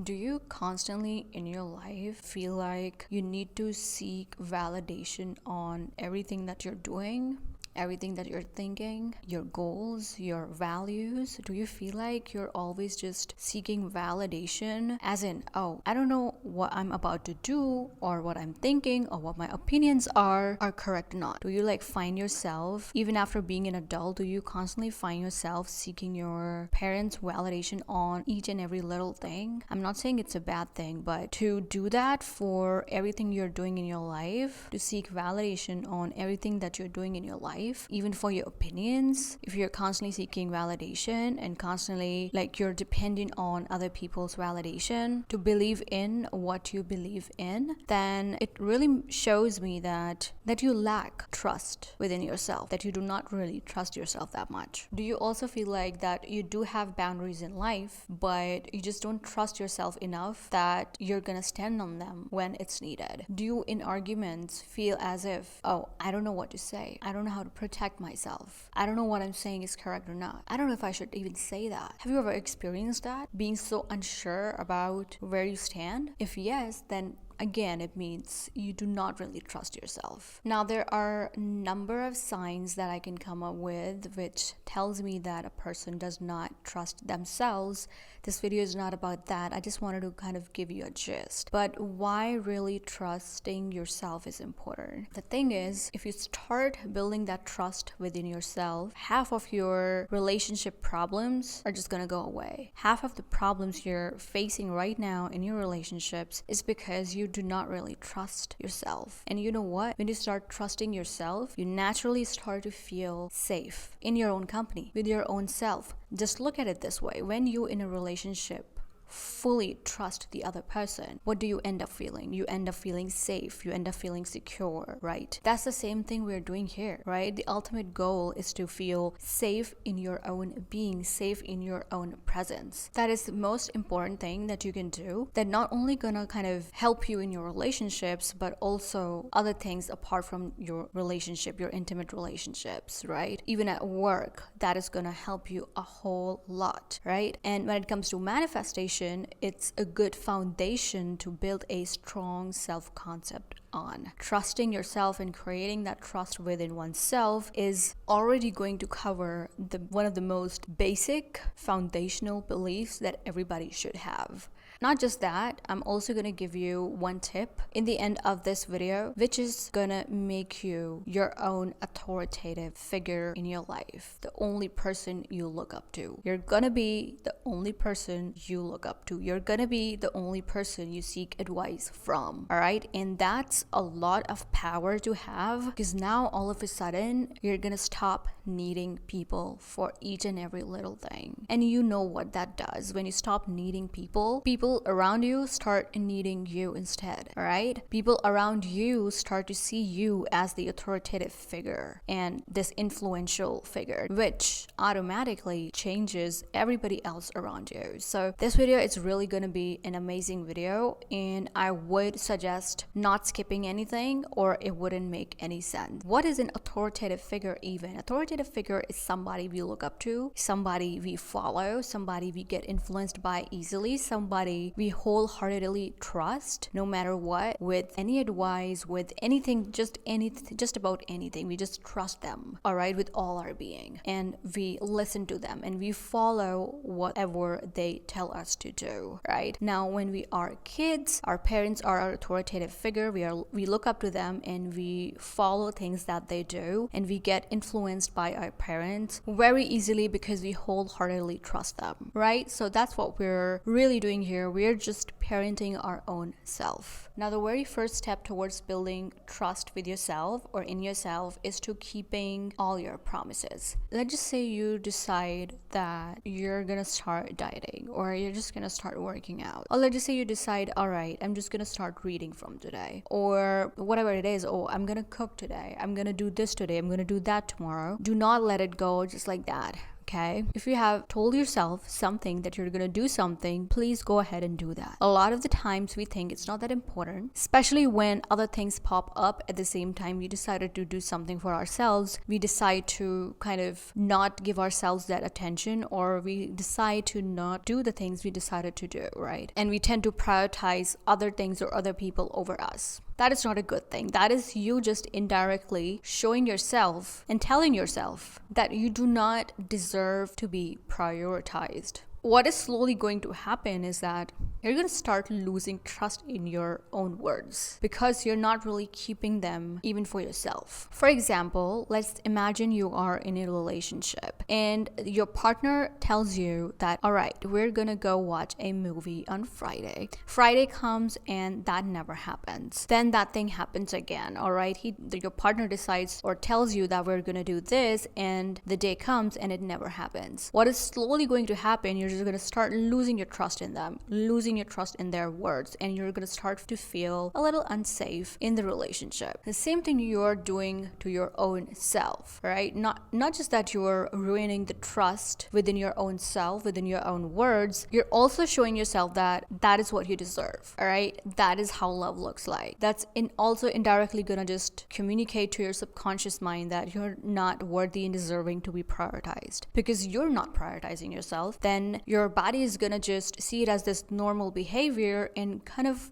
Do you constantly in your life feel like you need to seek validation on everything that you're doing? Everything that you're thinking, your goals, your values? Do you feel like you're always just seeking validation? As in, oh, I don't know what I'm about to do or what I'm thinking or what my opinions are correct or not. Do you like find yourself, even after being an adult, do you constantly find yourself seeking your parents' validation on each and every little thing? I'm not saying it's a bad thing, but to do that for everything you're doing in your life, to seek validation on everything that you're doing in your life, even for your opinions, if you're constantly seeking validation and constantly like you're dependent on other people's validation to believe in what you believe in, then it really shows me that you lack trust within yourself, that you do not really trust yourself that much. Do you also feel like that you do have boundaries in life, but you just don't trust yourself enough that you're gonna stand on them when it's needed? Do you in arguments feel as if, oh, I don't know what to say, I don't know how to protect myself, I don't know what I'm saying is correct or not, I don't know if I should even say that? Have you ever experienced that? Being so unsure about where you stand? If yes, then again, it means you do not really trust yourself. Now, there are a number of signs that I can come up with which tells me that a person does not trust themselves. This video is not about that. I just wanted to kind of give you a gist. But why really trusting yourself is important. The thing is, if you start building that trust within yourself, half of your relationship problems are just gonna go away. Half of the problems you're facing right now in your relationships is because you do not really trust yourself. And you know what? When you start trusting yourself, you naturally start to feel safe in your own company, with your own self. Just look at it this way. When you're in a relationship, fully trust the other person, what do you end up feeling? You end up feeling safe. You end up feeling secure, right? That's the same thing we're doing here, right? The ultimate goal is to feel safe in your own being, safe in your own presence. That is the most important thing that you can do, that not only gonna kind of help you in your relationships, but also other things apart from your relationship, your intimate relationships, right? Even at work, that is gonna help you a whole lot, right? And when it comes to manifestation, it's a good foundation to build a strong self-concept on. Trusting yourself and creating that trust within oneself is already going to cover one of the most basic foundational beliefs that everybody should have. Not just that, I'm also going to give you one tip in the end of this video, which is going to make you your own authoritative figure in your life, the only person you look up to. You're going to be the only person you look up to. You're going to be the only person you seek advice from, all right? And that's a lot of power to have, because now all of a sudden you're going to stop needing people for each and every little thing. And you know what that does. When you stop needing people around you start needing you instead, all right? People around you start to see you as the authoritative figure and this influential figure, which automatically changes everybody else around you. So this video is really going to be an amazing video, and I would suggest not skipping anything or it wouldn't make any sense. What is an authoritative figure even? Authoritative figure is somebody we look up to, somebody we follow, somebody we get influenced by easily, somebody we wholeheartedly trust no matter what, with any advice, with anything, just about anything. We just trust them, all right, with all our being, and we listen to them and we follow whatever they tell us to do, right? Now, when we are kids, our parents are our authoritative figure. We look up to them and we follow things that they do, and we get influenced by our parents very easily because we wholeheartedly trust them, right? So that's what we're really doing here. We're just parenting our own self. Now, the very first step towards building trust with yourself or in yourself is to keeping all your promises. Let's just say you decide that you're gonna start dieting, or you're just gonna start working out. Or let's just say you decide, all right, I'm just gonna start reading from today, or whatever it is. Oh, I'm gonna cook today, I'm gonna do this today, I'm gonna do that tomorrow. Do not let it go just like that. okay? If you have told yourself something that you're gonna do something, please go ahead and do that. A lot of the times we think it's not that important, especially when other things pop up at the same time. We decided to do something for ourselves. We decide to kind of not give ourselves that attention, or we decide to not do the things we decided to do, right? And we tend to prioritize other things or other people over us. That is not a good thing. That is you just indirectly showing yourself and telling yourself that you do not deserve to be prioritized. What is slowly going to happen is that you're going to start losing trust in your own words because you're not really keeping them even for yourself. For example, let's imagine you are in a relationship and your partner tells you that, all right, we're going to go watch a movie on Friday. Friday comes and that never happens. Then that thing happens again, all right? Your partner decides or tells you that we're going to do this, and the day comes and it never happens. What is slowly going to happen, you're just going to start losing your trust in them, losing your trust in their words, and you're going to start to feel a little unsafe in the relationship. The same thing you're doing to your own self, right? Not just that you're ruining the trust within your own self, within your own words, you're also showing yourself that that is what you deserve, all right? That is how love looks like. That's also indirectly going to just communicate to your subconscious mind that you're not worthy and deserving to be prioritized. Because you're not prioritizing yourself, then your body is gonna just see it as this normal behavior and kind of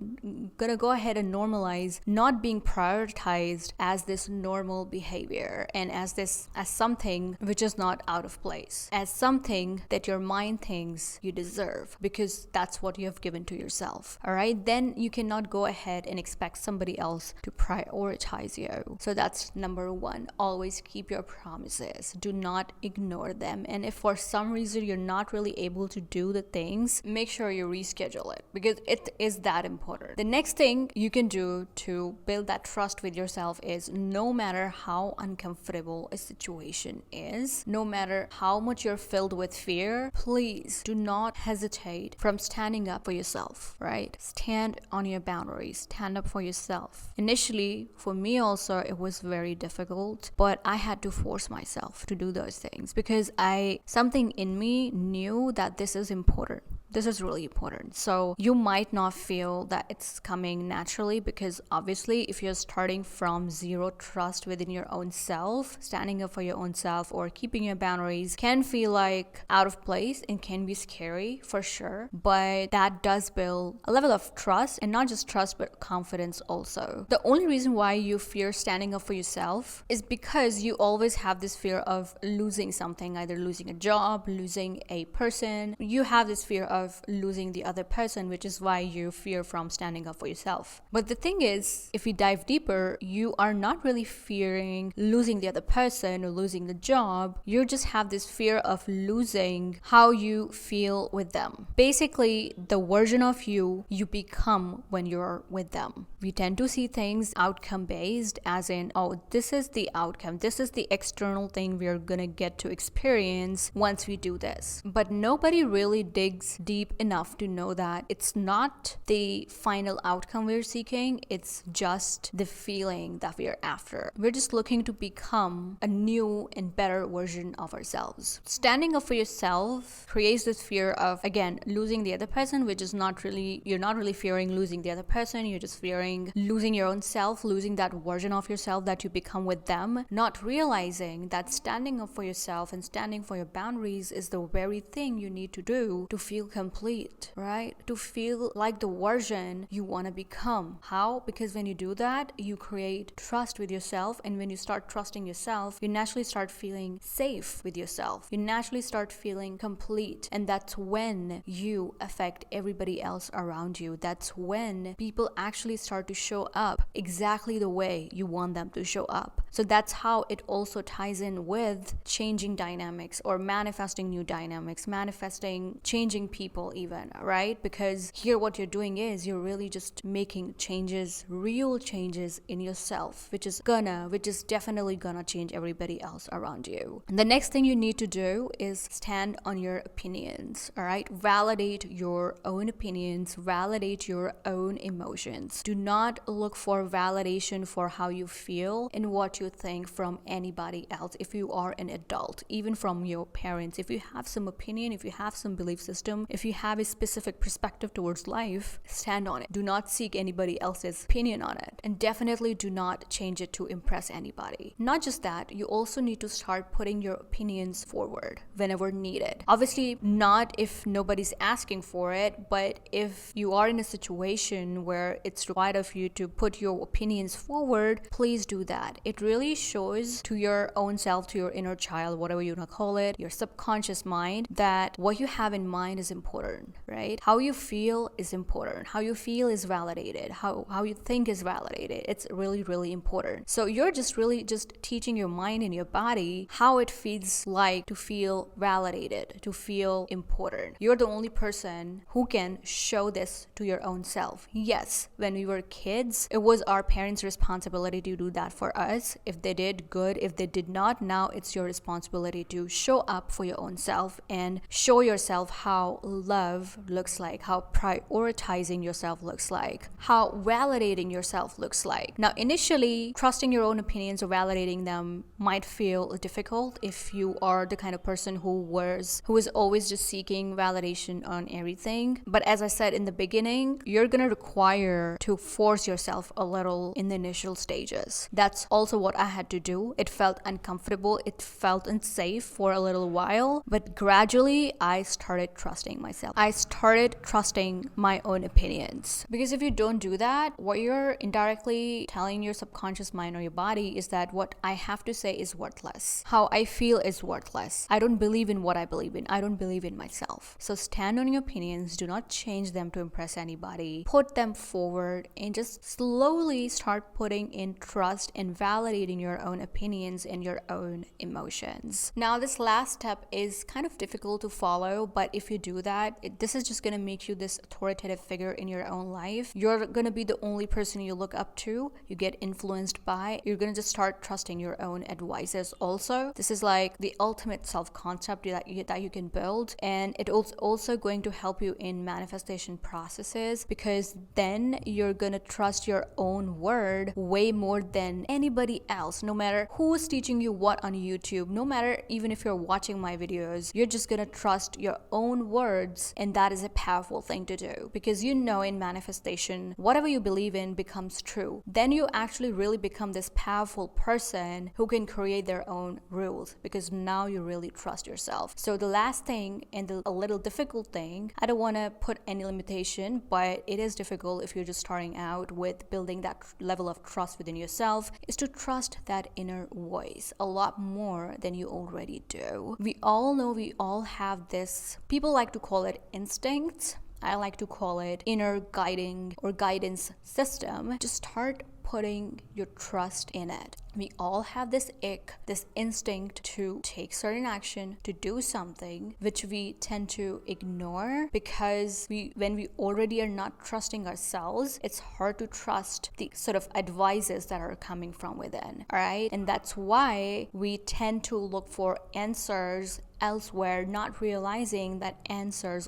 gonna go ahead and normalize not being prioritized as this normal behavior and as something which is not out of place, as something that your mind thinks you deserve because that's what you have given to yourself. All right, then you cannot go ahead and expect somebody else to prioritize you. So that's number one. Always keep your promises. Do not ignore them. And if for some reason you're not really able to do the things, make sure you reschedule it because it is that important. The next thing you can do to build that trust with yourself is no matter how uncomfortable a situation is, no matter how much you're filled with fear, please do not hesitate from standing up for yourself, right? Stand on your boundaries, stand up for yourself. Initially, for me also, it was very difficult, but I had to force myself to do those things because something in me knew that this is important. This is really important. So you might not feel that it's coming naturally because obviously if you're starting from zero trust within your own self, standing up for your own self or keeping your boundaries can feel like out of place and can be scary for sure. But that does build a level of trust, and not just trust but confidence also. The only reason why you fear standing up for yourself is because you always have this fear of losing something, either losing a job, losing a person. You have this fear of losing the other person, which is why you fear from standing up for yourself. But the thing is, if we dive deeper, you are not really fearing losing the other person or losing the job. You just have this fear of losing how you feel with them. Basically, the version of you become when you're with them. We tend to see things outcome based, as in, oh, this is the outcome, this is the external thing we're gonna get to experience once we do this. But nobody really digs deep enough to know that it's not the final outcome we're seeking, it's just the feeling that we're after. We're just looking to become a new and better version of ourselves. Standing up for yourself creates this fear of, again, losing the other person, which is you're not really fearing losing the other person, you're just fearing losing your own self, losing that version of yourself that you become with them, not realizing that standing up for yourself and standing for your boundaries is the very thing you need to do to feel complete, right? To feel like the version you want to become. How? Because when you do that, you create trust with yourself, and when you start trusting yourself, you naturally start feeling safe with yourself. You naturally start feeling complete, and that's when you affect everybody else around you. That's when people actually start to show up exactly the way you want them to show up. So that's how it also ties in with changing dynamics or manifesting new dynamics, changing people even, right? Because here what you're doing is you're really just making changes, real changes in yourself, which is definitely gonna change everybody else around you. And the next thing you need to do is stand on your opinions, all right? Validate your own opinions, validate your own emotions. Do not look for validation for how you feel and what what you think from anybody else. If you are an adult, even from your parents, if you have some opinion, if you have some belief system, if you have a specific perspective towards life, stand on it. Do not seek anybody else's opinion on it, and definitely do not change it to impress anybody. Not just that, you also need to start putting your opinions forward whenever needed. Obviously not if nobody's asking for it, but if you are in a situation where it's required of you to put your opinions forward, please do that. It really shows to your own self, to your inner child, whatever you want to call it, your subconscious mind, that what you have in mind is important, right? How you feel is important. How you feel is validated. How you think is validated. It's really, really important. So you're just really just teaching your mind and your body how it feels like to feel validated, to feel important. You're the only person who can show this to your own self. Yes, when we were kids, it was our parents' responsibility to do that for us. If they did, good. If they did not, now it's your responsibility to show up for your own self and show yourself how love looks like, how prioritizing yourself looks like, how validating yourself looks like. Now, initially, trusting your own opinions or validating them might feel difficult if you are the kind of person who is always just seeking validation on everything. But as I said in the beginning, you're gonna require to force yourself a little in the initial stages. That's also what I had to do. It felt uncomfortable, it felt unsafe for a little while, but gradually I started trusting myself. I started trusting my own opinions. Because if you don't do that, what you're indirectly telling your subconscious mind or your body is that what I have to say is worthless. How I feel is worthless. I don't believe in what I believe in. I don't believe in myself. So stand on your opinions. Do not change them to impress anybody. Put them forward and just slowly start putting in trust and validating your own opinions and your own emotions. Now, this last step is kind of difficult to follow, but if you do that, this is just going to make you this authoritative figure in your own life. You're going to be the only person you look up to, you get influenced by. You're going to just start trusting your own advices also. This is like the ultimate self-concept that you can build, and it also going to help you in manifestation processes, because then you're going to trust your own word way more than anybody else. No matter who is teaching you what on YouTube, no matter even if you're watching my videos, you're just going to trust your own words, and that is a powerful thing to do, because you know in manifestation, whatever you believe in becomes true. Then you actually really become this powerful person who can create their own rules, because now you really trust yourself. So the last thing, and a little difficult thing, I don't want to put any limitation, but it is difficult if you're just starting out with building that level of trust within yourself, is to trust that inner voice a lot more than you already do. We all know, we all have this, people like to call it instincts. I like to call it inner guiding or guidance system. Just start putting your trust in it. We all have this ick, this instinct to take certain action, to do something, which we tend to ignore because when we already are not trusting ourselves, it's hard to trust the sort of advices that are coming from within, all right? And that's why we tend to look for answers elsewhere, not realizing that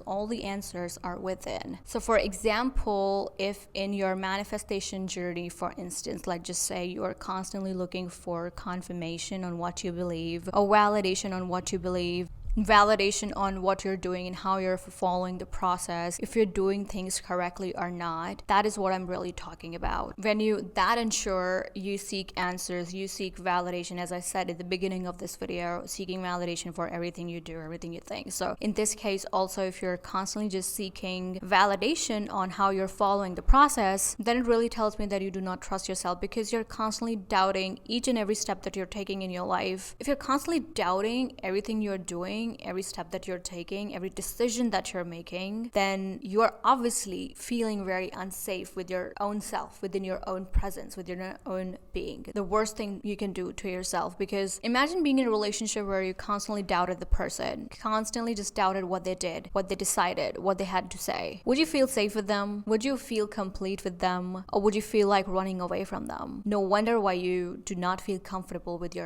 all the answers are within. So for example, if in your manifestation journey, for instance, let's just say you are constantly looking for confirmation on what you believe, or validation on what you believe, validation on what you're doing and how you're following the process, if you're doing things correctly or not. That is what I'm really talking about. When you that ensure you seek answers, you seek validation, as I said at the beginning of this video, seeking validation for everything you do, everything you think. So in this case also, if you're constantly just seeking validation on how you're following the process, then it really tells me that you do not trust yourself, because you're constantly doubting each and every step that you're taking in your life. If you're constantly doubting everything you're doing, every step that you're taking, every decision that you're making, then you're obviously feeling very unsafe with your own self, within your own presence, within your own being. The worst thing you can do to yourself, because imagine being in a relationship where you constantly doubted the person, constantly just doubted what they did, what they decided, what they had to say. Would you feel safe with them? Would you feel complete with them? Or would you feel like running away from them? No wonder why you do not feel comfortable with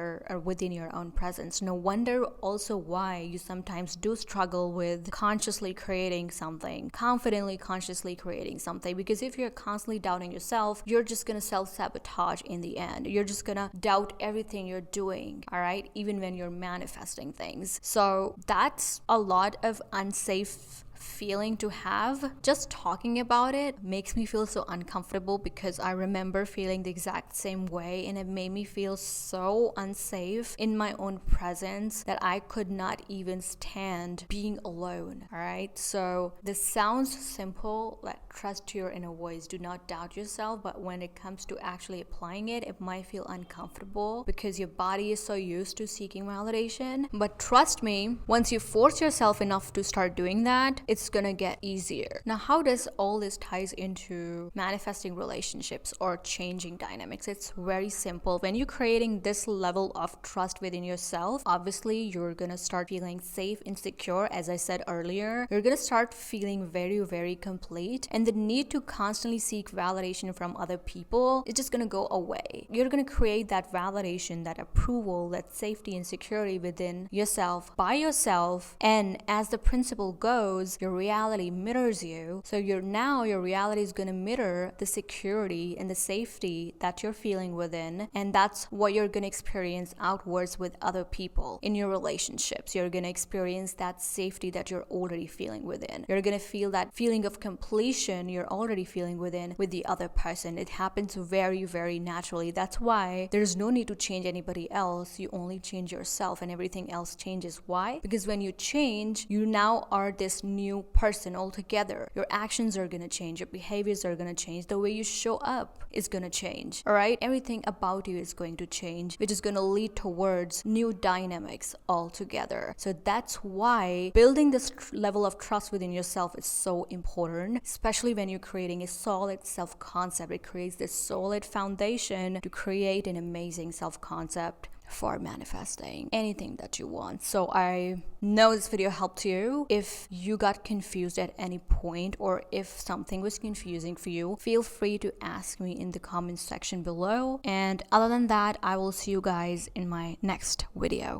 within your own presence. No wonder also why you sometimes do struggle with consciously creating something, confidently, consciously creating something. Because if you're constantly doubting yourself, you're just gonna self-sabotage in the end. You're just gonna doubt everything you're doing, all right? Even when you're manifesting things. So that's a lot of unsafe feeling to have. Just talking about it makes me feel so uncomfortable because I remember feeling the exact same way, and it made me feel so unsafe in my own presence that I could not even stand being alone. All right, so this sounds simple, like trust your inner voice, do not doubt yourself, but when it comes to actually applying it, it might feel uncomfortable because your body is so used to seeking validation. But trust me, once you force yourself enough to start doing that, it's gonna get easier. Now, how does all this ties into manifesting relationships or changing dynamics? It's very simple. When you're creating this level of trust within yourself, obviously you're gonna start feeling safe and secure. As I said earlier, you're gonna start feeling very, very complete, and the need to constantly seek validation from other people is just gonna go away. You're gonna create that validation, that approval, that safety and security within yourself, by yourself, and as the principle goes, your reality mirrors you. So your reality is going to mirror the security and the safety that you're feeling within, and that's what you're going to experience outwards with other people in your relationships. You're going to experience that safety that you're already feeling within. You're going to feel that feeling of completion you're already feeling within with the other person. It happens very, very naturally. That's why there's no need to change anybody else. You only change yourself, and everything else changes. Why? Because when you change, you now are this new person altogether. Your actions are gonna change, your behaviors are gonna change, the way you show up is gonna change. All right, everything about you is going to change, which is gonna lead towards new dynamics altogether. So that's why building this level of trust within yourself is so important, especially when you're creating a solid self-concept. It creates this solid foundation to create an amazing self-concept for manifesting anything that you want. So I know this video helped you. If you got confused at any point, or if something was confusing for you, feel free to ask me in the comments section below. And other than that, I will see you guys in my next video.